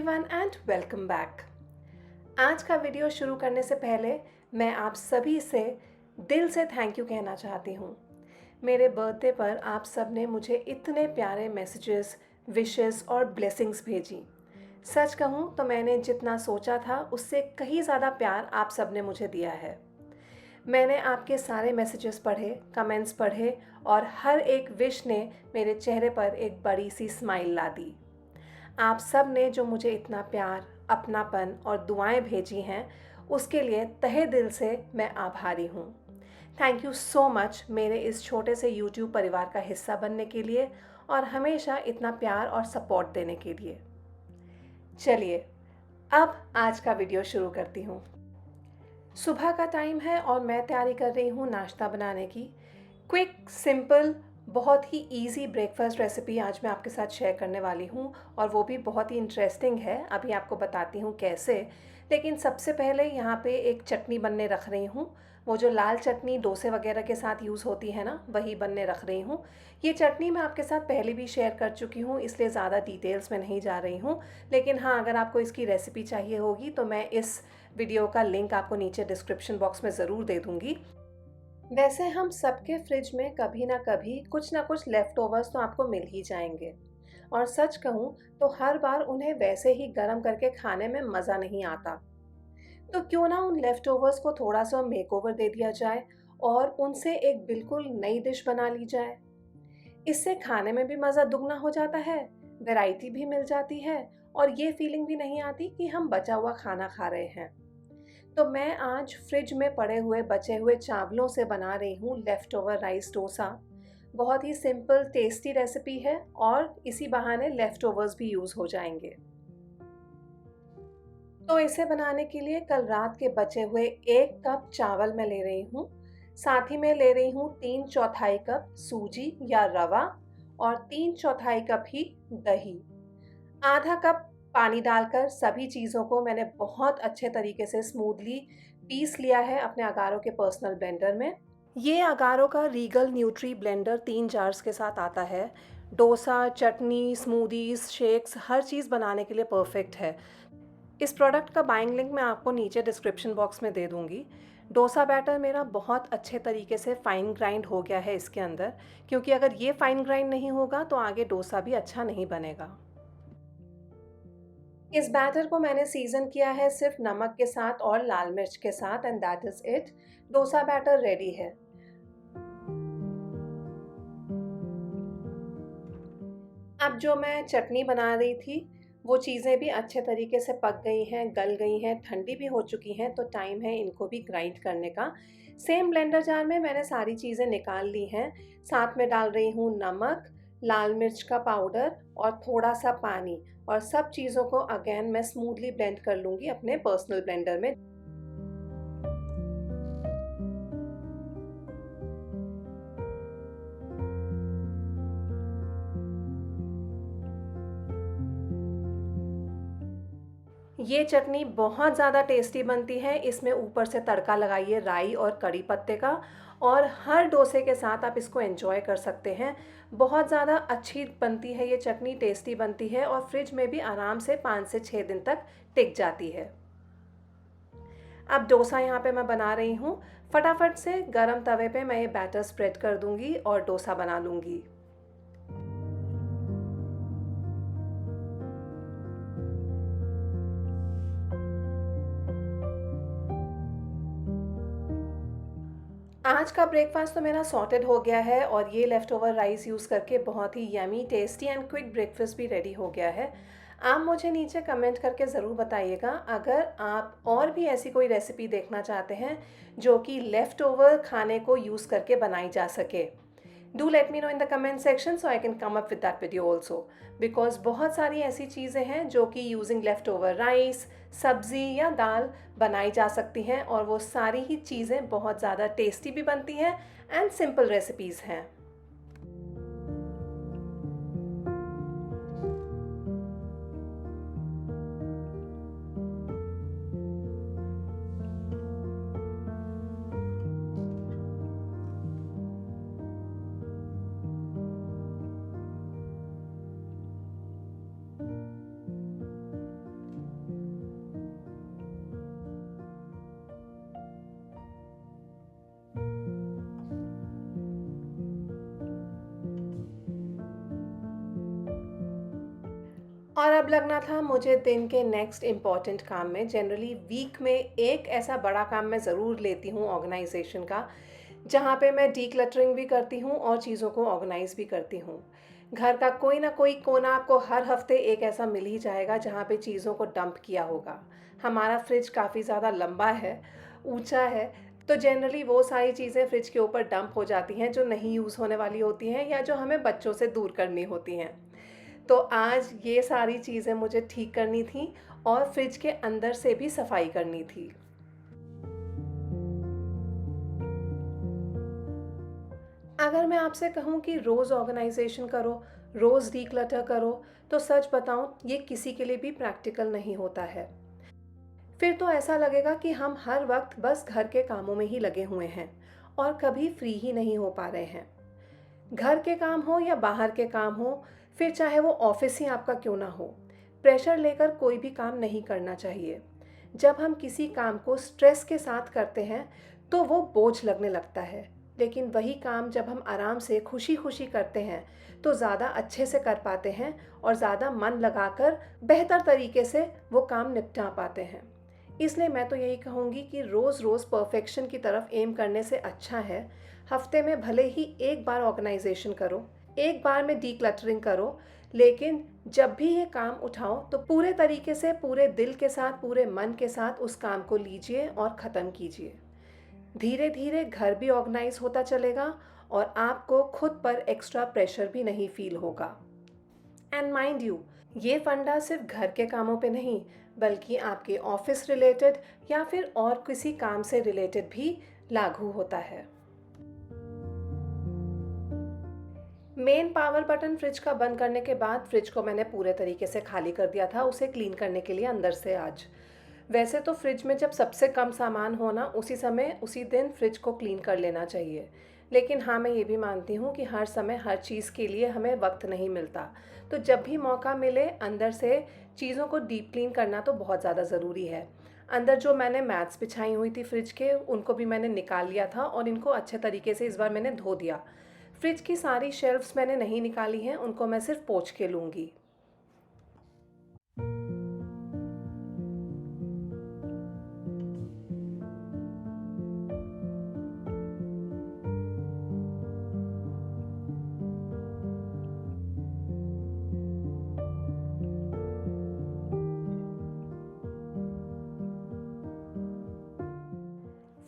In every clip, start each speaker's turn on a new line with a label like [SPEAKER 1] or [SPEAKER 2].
[SPEAKER 1] Everyone and welcome back. आज का video शुरू करने से पहले मैं आप सभी से दिल से थैंक यू कहना चाहती हूँ। मेरे बर्थडे पर आप सब ने मुझे इतने प्यारे मैसेजेस, विशेस और ब्लेसिंग्स भेजी। सच कहूँ तो मैंने जितना सोचा था उससे कहीं ज़्यादा प्यार आप सब ने मुझे दिया है। मैंने आपके सारे मैसेजेस पढ़े, कमेंट्स पढ़े और हर एक विश ने मेरे चेहरे पर एक बड़ी सी स्माइल ला दी। आप सब ने जो मुझे इतना प्यार, अपनापन और दुआएं भेजी हैं, उसके लिए तहे दिल से मैं आभारी हूँ। थैंक यू सो मच मेरे इस छोटे से यूट्यूब परिवार का हिस्सा बनने के लिए और हमेशा इतना प्यार और सपोर्ट देने के लिए। चलिए, अब आज का वीडियो शुरू करती हूँ। सुबह का टाइम है और मैं तैयारी कर रही हूँ नाश्ता बनाने की। क्विक, सिंपल, बहुत ही इजी ब्रेकफास्ट रेसिपी आज मैं आपके साथ शेयर करने वाली हूँ और वो भी बहुत ही इंटरेस्टिंग है। अभी आपको बताती हूँ कैसे। लेकिन सबसे पहले यहाँ पे एक चटनी बनने रख रही हूँ। वो जो लाल चटनी डोसे वगैरह के साथ यूज़ होती है ना, वही बनने रख रही हूँ। ये चटनी मैं आपके साथ पहले भी शेयर कर चुकी हूँ, इसलिए ज़्यादा डिटेल्स में नहीं जा रही हूँ। लेकिन हाँ, अगर आपको इसकी रेसिपी चाहिए होगी तो मैं इस वीडियो का लिंक आपको नीचे डिस्क्रिप्शन बॉक्स में ज़रूर दे दूँगी। वैसे हम सबके फ्रिज में कभी ना कुछ लेफ्ट ओवर्स तो आपको मिल ही जाएंगे। और सच कहूँ तो हर बार उन्हें वैसे ही गर्म करके खाने में मज़ा नहीं आता। तो क्यों ना उन लेफ्ट ओवर्स को थोड़ा सा मेकओवर दे दिया जाए और उनसे एक बिल्कुल नई डिश बना ली जाए। इससे खाने में भी मज़ा दुगना हो जाता है, वैरायटी भी मिल जाती है और ये फीलिंग भी नहीं आती कि हम बचा हुआ खाना खा रहे हैं। तो मैं आज फ्रिज में पड़े हुए बचे हुए चावलों से बना रही हूँ लेफ़्ट ओवर राइस डोसा। बहुत ही सिंपल टेस्टी रेसिपी है और इसी बहाने लेफ़्ट ओवर्स भी यूज़ हो जाएंगे। तो इसे बनाने के लिए कल रात के बचे हुए 1 कप चावल मैं ले रही हूँ। साथ ही में ले रही हूँ 3/4 कप सूजी या रवा और 3/4 कप ही दही। आधा कप पानी डालकर सभी चीज़ों को मैंने बहुत अच्छे तरीके से स्मूथली पीस लिया है अपने अगारो के पर्सनल ब्लेंडर में। ये अगारो का रीगल न्यूट्री ब्लेंडर 3 जार्स के साथ आता है। डोसा, चटनी, स्मूदीज़, शेक्स हर चीज़ बनाने के लिए परफेक्ट है। इस प्रोडक्ट का बाइंग लिंक मैं आपको नीचे डिस्क्रिप्शन बॉक्स में दे दूँगी। डोसा बैटर मेरा बहुत अच्छे तरीके से फ़ाइन ग्राइंड हो गया है इसके अंदर, क्योंकि अगर ये फ़ाइन ग्राइंड नहीं होगा तो आगे डोसा भी अच्छा नहीं बनेगा। इस बैटर को मैंने सीज़न किया है सिर्फ नमक के साथ और लाल मिर्च के साथ and that is it. Dosa batter ready है। अब जो मैं चटनी बना रही थी, वो चीज़ें भी अच्छे तरीके से पक गई हैं, गल गई हैं, ठंडी भी हो चुकी हैं, तो टाइम है इनको भी ग्राइंड करने का। सेम ब्लेंडर जार में मैंने सारी चीज़ें निकाल ली हैं। साथ में डाल रही हूँ नमक, लाल मिर्च का पाउडर और थोड़ा-सा पानी और सब चीज़ों को अगेन मैं स्मूथली ब्लेंड कर लूँगी अपने पर्सनल ब्लेंडर में। ये चटनी बहुत ज़्यादा टेस्टी बनती है। इसमें ऊपर से तड़का लगाइए राई और कड़ी पत्ते का और हर डोसे के साथ आप इसको एंजॉय कर सकते हैं। बहुत ज़्यादा अच्छी बनती है ये चटनी, टेस्टी बनती है और फ्रिज में भी आराम से 5 से 6 दिन तक टिक जाती है। अब डोसा यहाँ पे मैं बना रही हूँ। फटाफट से गरम तवे पे मैं ये बैटर स्प्रेड कर दूँगी और डोसा बना लूँगी। आज का ब्रेकफास्ट तो मेरा सॉर्टेड हो गया है और ये लेफ़्ट ओवर राइस यूज़ करके बहुत ही yummy, tasty and quick breakfast भी रेडी हो गया है। आप मुझे नीचे कमेंट करके ज़रूर बताइएगा अगर आप और भी ऐसी कोई रेसिपी देखना चाहते हैं जो कि लेफ़्ट ओवर खाने को यूज़ करके बनाई जा सके। Do let me know in the comment section so I can come up with that video also. Because बहुत सारी ऐसी चीज़ें हैं जो कि यूजिंग लेफ्ट ओवर राइस, सब्ज़ी या दाल बनाई जा सकती हैं और वो सारी ही चीज़ें बहुत ज़्यादा टेस्टी भी बनती हैं एंड सिंपल रेसिपीज़ हैं। और अब लगना था मुझे दिन के नेक्स्ट इम्पॉर्टेंट काम में। जनरली वीक में एक ऐसा बड़ा काम मैं ज़रूर लेती हूँ ऑर्गेनाइजेशन का, जहाँ पे मैं डीक्लटरिंग भी करती हूँ और चीज़ों को ऑर्गेनाइज़ भी करती हूँ। घर का कोई ना कोई कोना आपको हर हफ्ते एक ऐसा मिल ही जाएगा जहाँ पे चीज़ों को डंप किया होगा। हमारा फ्रिज काफ़ी ज़्यादा लंबा है, ऊँचा है, तो जनरली वो सारी चीज़ें फ्रिज के ऊपर डंप हो जाती हैं जो नहीं यूज़ होने वाली होती हैं या जो हमें बच्चों से दूर करनी होती हैं। तो आज ये सारी चीज़ें मुझे ठीक करनी थी और फ्रिज के अंदर से भी सफाई करनी थी। अगर मैं आपसे कहूँ कि रोज़ ऑर्गेनाइजेशन करो, रोज़ डीक्लटर करो, तो सच बताऊँ ये किसी के लिए भी प्रैक्टिकल नहीं होता है। फिर तो ऐसा लगेगा कि हम हर वक्त बस घर के कामों में ही लगे हुए हैं और कभी फ्री ही नहीं हो पा रहे हैं। घर के काम हो या बाहर के काम हो, फिर चाहे वो ऑफिस ही आपका क्यों ना हो, प्रेशर लेकर कोई भी काम नहीं करना चाहिए। जब हम किसी काम को स्ट्रेस के साथ करते हैं तो वो बोझ लगने लगता है, लेकिन वही काम जब हम आराम से खुशी खुशी करते हैं तो ज़्यादा अच्छे से कर पाते हैं और ज़्यादा मन लगाकर बेहतर तरीके से वो काम निपटा पाते हैं। इसलिए मैं तो यही कहूँगी कि रोज़ रोज़ परफेक्शन की तरफ एम करने से अच्छा है हफ्ते में भले ही एक बार ऑर्गेनाइजेशन करो, एक बार में डीक्लटरिंग करो, लेकिन जब भी ये काम उठाओ तो पूरे तरीके से, पूरे दिल के साथ, पूरे मन के साथ उस काम को लीजिए और ख़त्म कीजिए। धीरे धीरे घर भी ऑर्गेनाइज होता चलेगा और आपको खुद पर एक्स्ट्रा प्रेशर भी नहीं फील होगा। एंड माइंड यू, ये फंडा सिर्फ घर के कामों पे नहीं, बल्कि आपके ऑफिस रिलेटेड या फिर और किसी काम से रिलेटेड भी लागू होता है। मेन पावर बटन फ्रिज का बंद करने के बाद फ्रिज को मैंने पूरे तरीके से खाली कर दिया था उसे क्लीन करने के लिए अंदर से आज। वैसे तो फ्रिज में जब सबसे कम सामान हो ना, उसी समय उसी दिन फ्रिज को क्लीन कर लेना चाहिए। लेकिन हाँ, मैं ये भी मानती हूँ कि हर समय हर चीज़ के लिए हमें वक्त नहीं मिलता। तो जब भी मौका मिले अंदर से चीज़ों को डीप क्लीन करना तो बहुत ज़्यादा ज़रूरी है। अंदर जो मैंने मैट्स बिछाई हुई थी फ्रिज के, उनको भी मैंने निकाल लिया था और इनको अच्छे तरीके से इस बार मैंने धो दिया। फ्रिज की सारी शेल्फ्स मैंने नहीं निकाली हैं, उनको मैं सिर्फ पोंछ के लूँगी।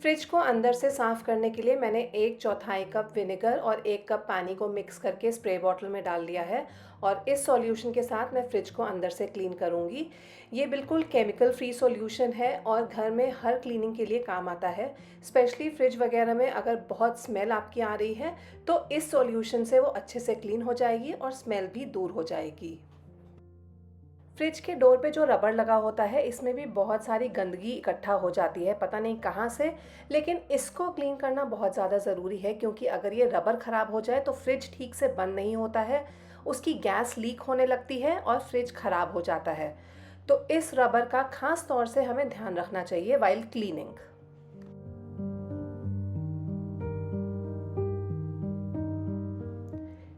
[SPEAKER 1] फ्रिज को अंदर से साफ़ करने के लिए मैंने 1/4 कप विनेगर और 1 कप पानी को मिक्स करके स्प्रे बॉटल में डाल दिया है और इस सॉल्यूशन के साथ मैं फ्रिज को अंदर से क्लीन करूँगी। ये बिल्कुल केमिकल फ्री सॉल्यूशन है और घर में हर क्लीनिंग के लिए काम आता है। स्पेशली फ्रिज वगैरह में अगर बहुत स्मेल आपकी आ रही है तो इस सॉल्यूशन से वो अच्छे से क्लीन हो जाएगी और स्मेल भी दूर हो जाएगी। फ्रिज के डोर पे जो रबर लगा होता है, इसमें भी बहुत सारी गंदगी इकट्ठा हो जाती है, पता नहीं कहाँ से। लेकिन इसको क्लीन करना बहुत ज़्यादा ज़रूरी है, क्योंकि अगर ये रबर ख़राब हो जाए तो फ्रिज ठीक से बंद नहीं होता है, उसकी गैस लीक होने लगती है और फ्रिज ख़राब हो जाता है। तो इस रबर का ख़ास तौर से हमें ध्यान रखना चाहिए वाइल क्लीनिंग।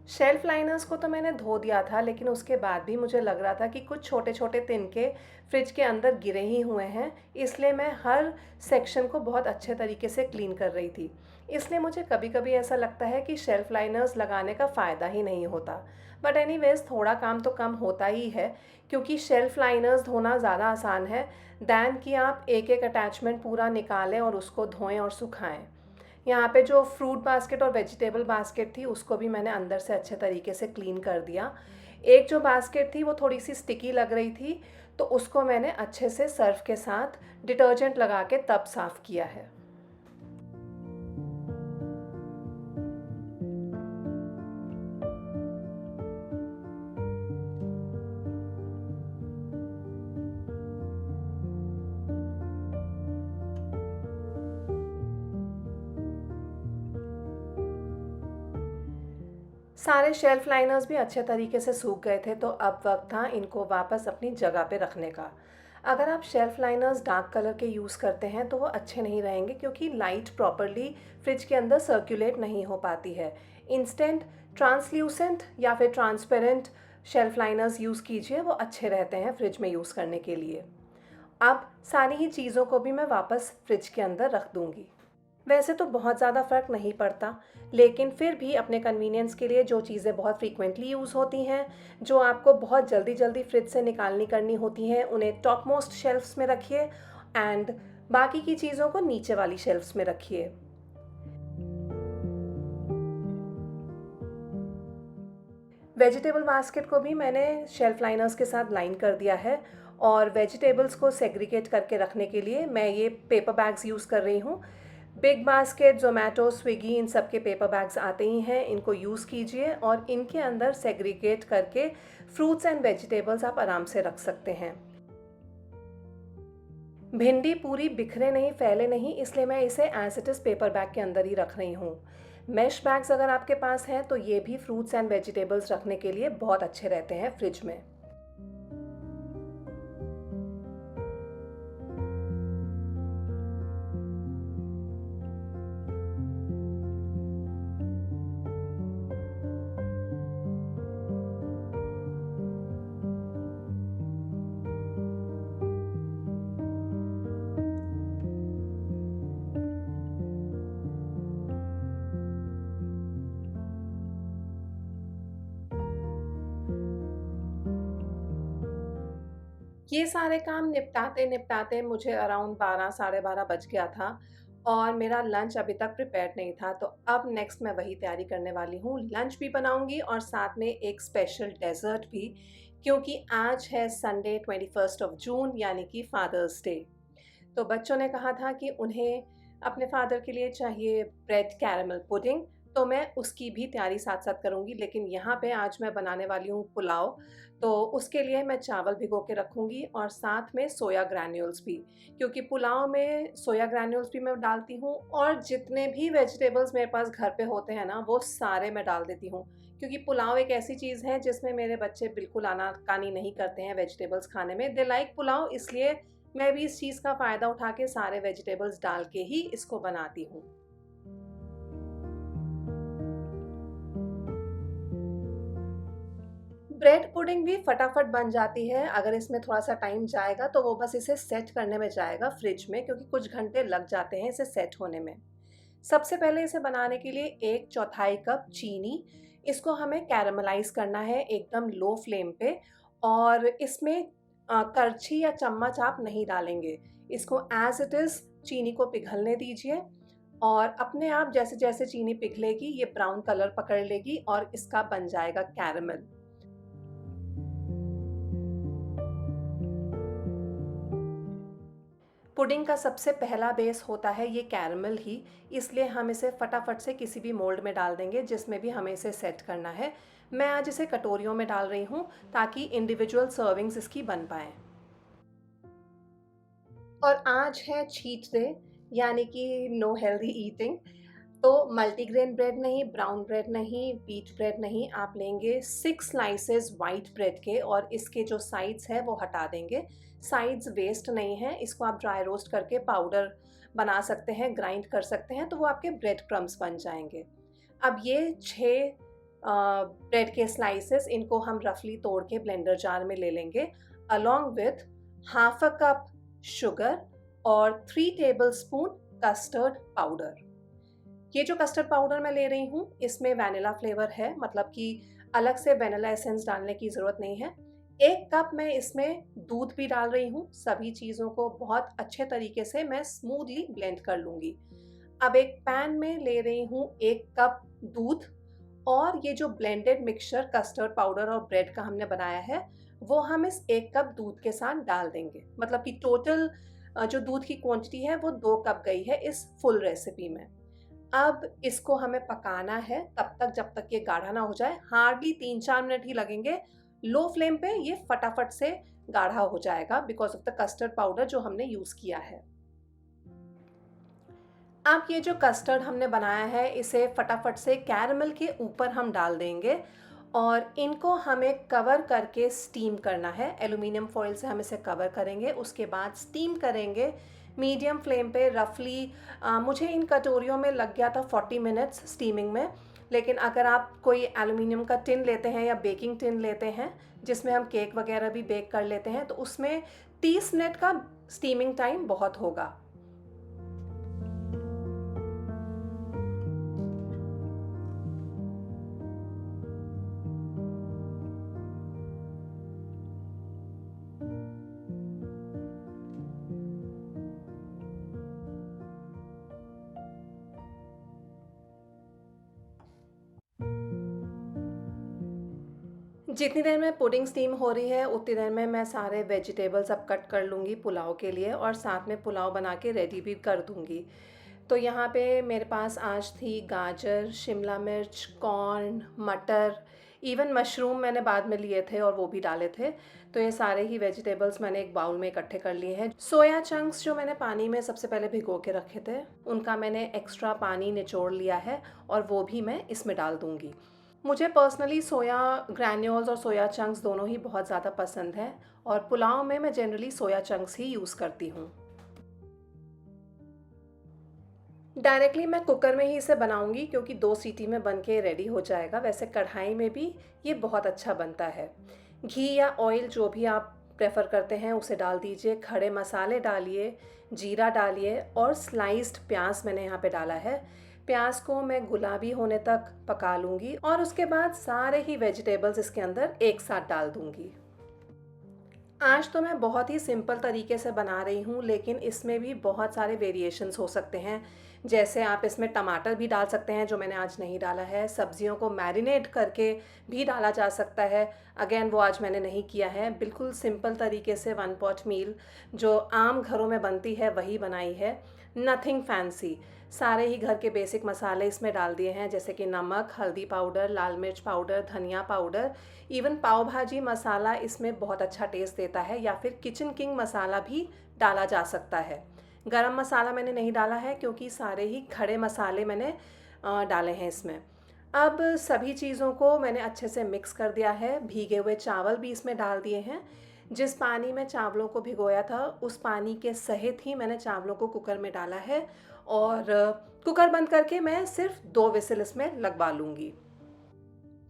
[SPEAKER 1] शेल्फ लाइनर्स को तो मैंने धो दिया था, लेकिन उसके बाद भी मुझे लग रहा था कि कुछ छोटे-छोटे तिनके फ्रिज के अंदर गिरे ही हुए हैं, इसलिए मैं हर सेक्शन को बहुत अच्छे तरीके से क्लीन कर रही थी। इसलिए मुझे कभी-कभी ऐसा लगता है कि शेल्फ लाइनर्स लगाने का फ़ायदा ही नहीं होता। बट एनीवेज़ थोड़ा काम तो कम होता ही है, क्योंकि शेल्फ लाइनर्स धोना ज़्यादा आसान है दैन कि आप एक-एक अटैचमेंट पूरा निकालें और उसको धोएँ और सुखाएँ। यहाँ पे जो फ्रूट बास्केट और वेजिटेबल बास्केट थी उसको भी मैंने अंदर से अच्छे तरीके से क्लीन कर दिया। एक जो बास्केट थी वो थोड़ी-सी स्टिकी लग रही थी, तो उसको मैंने अच्छे से सर्फ़ के साथ डिटर्जेंट लगा के तब साफ़ किया है। सारे शेल्फ लाइनर्स भी अच्छे तरीके से सूख गए थे, तो अब वक्त था इनको वापस अपनी जगह पे रखने का। अगर आप शेल्फ लाइनर्स डार्क कलर के यूज़ करते हैं तो वो अच्छे नहीं रहेंगे, क्योंकि लाइट प्रॉपरली फ्रिज के अंदर सर्कुलेट नहीं हो पाती है। इंस्टेंट ट्रांसल्यूसेंट या फिर ट्रांसपेरेंट शेल्फ़ लाइनर्स यूज़ कीजिए, वो अच्छे रहते हैं फ्रिज में यूज़ करने के लिए। अब सारी ही चीज़ों को भी मैं वापस फ्रिज के अंदर रख दूँगी। वैसे तो बहुत ज़्यादा फ़र्क नहीं पड़ता, लेकिन फिर भी अपने कन्वीनियंस के लिए जो चीज़ें बहुत फ्रीक्वेंटली यूज़ होती हैं, जो आपको बहुत जल्दी-जल्दी फ्रिज से निकालनी करनी होती हैं, उन्हें टॉप मोस्ट शेल्फ्स में रखिए एंड बाकी की चीज़ों को नीचे वाली शेल्फ्स में रखिए। वेजिटेबल बास्केट को भी मैंने शेल्फ लाइनर्स के साथ लाइन कर दिया है और वेजिटेबल्स को सेग्रीगेट करके रखने के लिए मैं ये पेपर बैग्स यूज़ कर रही हूँ। बिग बास्केट, ज़ोमैटो, स्विगी इन सब के पेपर बैग्स आते ही हैं, इनको यूज़ कीजिए और इनके अंदर सेग्रीगेट करके फ्रूट्स एंड वेजिटेबल्स आप आराम से रख सकते हैं। भिंडी पूरी बिखरे नहीं, फैले नहीं, इसलिए मैं इसे as it is paper bag के अंदर ही रख रही हूँ। मेश बैग्स अगर आपके पास हैं तो ये भी फ्रूट्स एंड वेजिटेबल्स रखने के लिए बहुत अच्छे रहते हैं फ्रिज में। ये सारे काम निपटाते-निपटाते मुझे अराउंड 12 साढ़े 12 बज गया था और मेरा लंच अभी तक प्रिपेयर्ड नहीं था, तो अब नेक्स्ट मैं वही तैयारी करने वाली हूँ। लंच भी बनाऊँगी और साथ में एक स्पेशल डेज़र्ट भी, क्योंकि आज है संडे 21st ऑफ जून यानी कि फादर्स डे। तो बच्चों ने कहा था कि उन्हें अपने फ़ादर के लिए चाहिए ब्रेड कैरेमल पुडिंग, तो मैं उसकी भी तैयारी साथ-साथ करूँगी। लेकिन यहाँ पे आज मैं बनाने वाली हूँ पुलाव, तो उसके लिए मैं चावल भिगो के रखूँगी और साथ में सोया ग्रैन्यूल्स भी, क्योंकि पुलाव में सोया ग्रैन्यूल्स भी मैं डालती हूँ और जितने भी वेजिटेबल्स मेरे पास घर पे होते हैं ना, वो सारे मैं डाल देती हूँ। क्योंकि पुलाव एक ऐसी चीज़ है जिसमें मेरे बच्चे बिल्कुल आनाकानी नहीं करते हैं वेजिटेबल्स खाने में। दे लाइक पुलाव, इसलिए मैं भी इस चीज़ का फ़ायदा उठा के सारे वेजिटेबल्स डाल के ही इसको बनाती हूँ। ब्रेड पुडिंग भी फटाफट बन जाती है, अगर इसमें थोड़ा-सा टाइम जाएगा तो वो बस इसे सेट करने में जाएगा फ्रिज में, क्योंकि कुछ घंटे लग जाते हैं इसे सेट होने में। सबसे पहले इसे बनाने के लिए 1/4 कप चीनी, इसको हमें कैरेमलाइज़ करना है एकदम लो फ्लेम पे और इसमें करछी या चम्मच आप नहीं डालेंगे। इसको एज़ इट इज़ चीनी को पिघलने दीजिए और अपने आप जैसे-जैसे चीनी पिघलेगी ये ब्राउन कलर पकड़ लेगी और इसका बन जाएगा कैरेमल। पुडिंग का सबसे पहला बेस होता है ये कैरेमल ही, इसलिए हम इसे फटाफट से किसी भी मोल्ड में डाल देंगे जिसमें भी हमें इसे सेट करना है। मैं आज इसे कटोरियों में डाल रही हूँ ताकि इंडिविजुअल सर्विंग्स इसकी बन पाएँ। और आज है चीट डे, यानी कि नो हेल्दी ईटिंग। तो मल्टीग्रेन ब्रेड नहीं, ब्राउन ब्रेड नहीं, व्हीट ब्रेड नहीं, आप लेंगे 6 स्लाइसेस व्हाइट ब्रेड के और इसके जो साइड्स हैं वो हटा देंगे। साइड्स वेस्ट नहीं हैं, इसको आप ड्राई रोस्ट करके पाउडर बना सकते हैं, ग्राइंड कर सकते हैं, तो वो आपके ब्रेड क्रम्ब्स बन जाएँगे। अब ये 6 ब्रेड के स्लाइसेस, इनको हम रफली तोड़ के ब्लेंडर जार में ले लेंगे along with half a cup sugar और 3 टेबलस्पून कस्टर्ड पाउडर। ये जो कस्टर्ड पाउडर मैं ले रही हूँ, इसमें वैनिला फ्लेवर है, मतलब कि अलग से वैनिला एसेंस डालने की ज़रूरत नहीं है। 1 कप मैं इसमें दूध भी डाल रही हूँ। सभी चीज़ों को बहुत अच्छे तरीके से मैं स्मूथली ब्लेंड कर लूँगी। अब एक पैन में ले रही हूँ 1 कप दूध और ये जो ब्लेंडेड मिक्सचर कस्टर्ड पाउडर और ब्रेड का हमने बनाया है, वो हम इस 1 कप दूध के साथ डाल देंगे। मतलब कि टोटल जो दूध की क्वांटिटी है वो 2 कप गई है इस फुल रेसिपी में। अब इसको हमें पकाना है तब तक जब तक ये गाढ़ा ना हो जाए। हार्डली 3-4 मिनट ही लगेंगे। लो फ्लेम पे ये फटाफट से गाढ़ा हो जाएगा because of the custard powder जो हमने यूज़ किया है। अब ये जो कस्टर्ड हमने बनाया है इसे फटाफट से कैरेमल के ऊपर हम डाल देंगे और इनको हमें कवर करके स्टीम करना है। एल्युमिनियम फॉइल से हम इसे कवर करेंगे, उसके बाद स्टीम करेंगे मीडियम फ्लेम पे रफली। मुझे इन कटोरियों में लग गया था 40 मिनट्स स्टीमिंग में। लेकिन अगर आप कोई एल्युमिनियम का टिन लेते हैं या बेकिंग टिन लेते हैं जिसमें हम केक वगैरह भी बेक कर लेते हैं, तो उसमें 30 मिनट का स्टीमिंग टाइम बहुत होगा। जितनी देर में पुडिंग स्टीम हो रही है उतनी देर में मैं सारे वेजिटेबल्स अब कट कर लूँगी पुलाव के लिए, और साथ में पुलाव बना के रेडी भी कर दूँगी। तो यहाँ पे मेरे पास आज थी गाजर, शिमला मिर्च, कॉर्न, मटर, इवन मशरूम मैंने बाद में लिए थे और वो भी डाले थे। तो ये सारे ही वेजिटेबल्स मैंने एक बाउल में इकट्ठे कर लिए हैं। सोया चंक्स जो मैंने पानी में सबसे पहले भिगो के रखे थे, उनका मैंने एक्स्ट्रा पानी निचोड़ लिया है और वो भी मैं इसमें डाल दूँगी। मुझे पर्सनली सोया ग्रैन्यूल्स और सोया चंक्स दोनों ही बहुत ज़्यादा पसंद हैं, और पुलाव में मैं जनरली सोया चंक्स ही यूज़ करती हूँ। डायरेक्टली मैं कुकर में ही इसे बनाऊंगी क्योंकि 2 सीटी में बन के रेडी हो जाएगा। वैसे कढ़ाई में भी ये बहुत अच्छा बनता है। घी या ऑयल जो भी आप प्रेफर करते हैं उसे डाल दीजिए, खड़े मसाले डालिए, जीरा डालिए और स्लाइस्ड प्याज मैंने यहाँ पे डाला है। प्याज को मैं गुलाबी होने तक पका लूँगी और उसके बाद सारे ही वेजिटेबल्स इसके अंदर एक साथ डाल दूँगी। आज तो मैं बहुत ही सिंपल तरीके से बना रही हूँ, लेकिन इसमें भी बहुत सारे वेरिएशंस हो सकते हैं। जैसे आप इसमें टमाटर भी डाल सकते हैं, जो मैंने आज नहीं डाला है। सब्जियों को मैरिनेट करके भी डाला जा सकता है, अगेन वो आज मैंने नहीं किया है। बिल्कुल सिंपल तरीके से वन पॉट मील जो आम घरों में बनती है वही बनाई है, नथिंग फैंसी। सारे ही घर के बेसिक मसाले इसमें डाल दिए हैं, जैसे कि नमक, हल्दी पाउडर, लाल मिर्च पाउडर, धनिया पाउडर, इवन पाव भाजी मसाला इसमें बहुत अच्छा टेस्ट देता है, या फिर किचन किंग मसाला भी डाला जा सकता है। गरम मसाला मैंने नहीं डाला है क्योंकि सारे ही खड़े मसाले मैंने डाले हैं इसमें। अब सभी चीज़ों को मैंने अच्छे से मिक्स कर दिया है। भीगे हुए चावल भी इसमें डाल दिए हैं। जिस पानी में चावलों को भिगोया था उस पानी के सहित ही मैंने चावलों को कुकर में डाला है, और कुकर बंद करके मैं सिर्फ 2 विसिल इसमें लगवा लूँगी।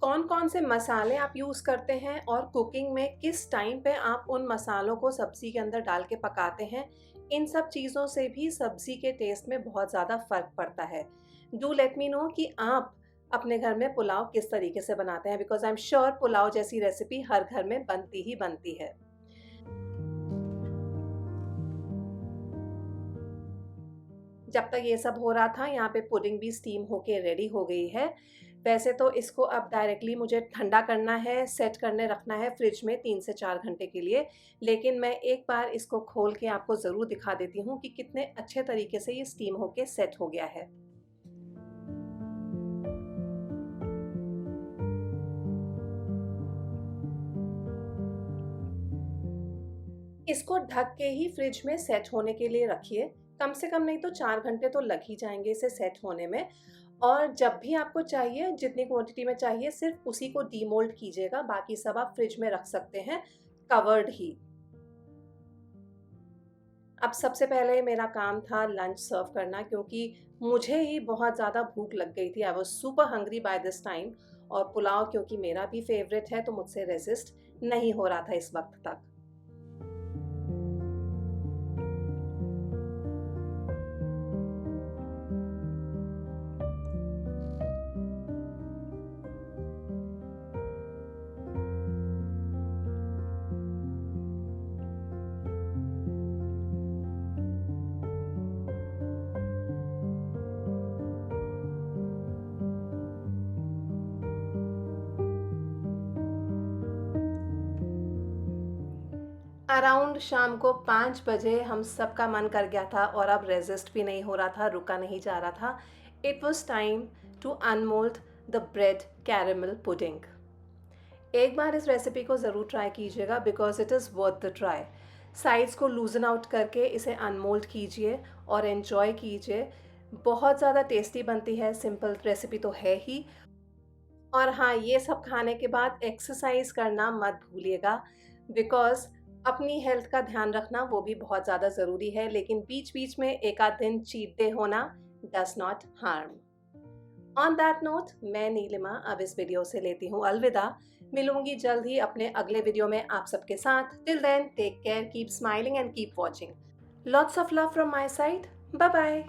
[SPEAKER 1] कौन कौन से मसाले आप यूज़ करते हैं और कुकिंग में किस टाइम पे आप उन मसालों को सब्ज़ी के अंदर डाल के पकाते हैं, इन सब चीज़ों से भी सब्ज़ी के टेस्ट में बहुत ज़्यादा फ़र्क पड़ता है। डू लेट मी नो कि आप अपने घर में पुलाव किस तरीके से बनाते हैं, because I am sure pulao जैसी रेसिपी हर घर में बनती ही बनती है। जब तक ये सब हो रहा था, यहाँ पे पुडिंग भी स्टीम होके रेडी हो गई है। वैसे तो इसको अब डायरेक्टली मुझे ठंडा करना है, सेट करने रखना है फ्रिज में 3 से 4 घंटे के लिए। लेकिन मैं एक बार इसको खोल के आपको ज़रूर दिखा देती हूँ कि कितने अच्छे तरीके से ये स्टीम होके सेट हो गया है। इसको ढक के ही फ्रिज में सेट होने के लिए रखिए। कम से कम नहीं तो 4 घंटे तो लग ही जाएँगे इसे सेट होने में। और जब भी आपको चाहिए, जितनी क्वांटिटी में चाहिए, सिर्फ़ उसी को डीमोल्ड कीजिएगा, बाकी सब आप फ्रिज में रख सकते हैं, कवर्ड ही। अब सबसे पहले मेरा काम था लंच सर्व करना, क्योंकि मुझे ही बहुत ज़्यादा भूख लग गई थी। I was super hungry by this time, और पुलाव क्योंकि मेरा भी फ़ेवरेट है तो मुझसे रेज़िस्ट नहीं हो रहा था इस वक़्त तक। अराउंड शाम को 5 बजे हम सबका मन कर गया था, और अब रेज़िस्ट भी नहीं हो रहा था, रुका नहीं जा रहा था। It was time to unmould the bread caramel pudding. एक बार इस रेसिपी को ज़रूर ट्राई कीजिएगा, because it is worth the try. Sides को लूज़न आउट करके इसे अनमोल्ड कीजिए और एन्जॉय कीजिए। बहुत ज़्यादा टेस्टी बनती है, सिंपल रेसिपी तो है ही। और हाँ, ये सब खाने के बाद एक्सरसाइज़ करना मत भूलिएगा, बिकॉज़ अपनी हेल्थ का ध्यान रखना वो भी बहुत ज़्यादा ज़रूरी है, लेकिन बीच-बीच में एक आध दिन चीट डे होना does not harm. On that note, मैं नीलिमा अब इस वीडियो से लेती हूँ अलविदा। मिलूंगी जल्द ही अपने अगले वीडियो में आप सबके साथ। Till then, take care, keep smiling and keep watching. Lots of love from my side. Bye bye.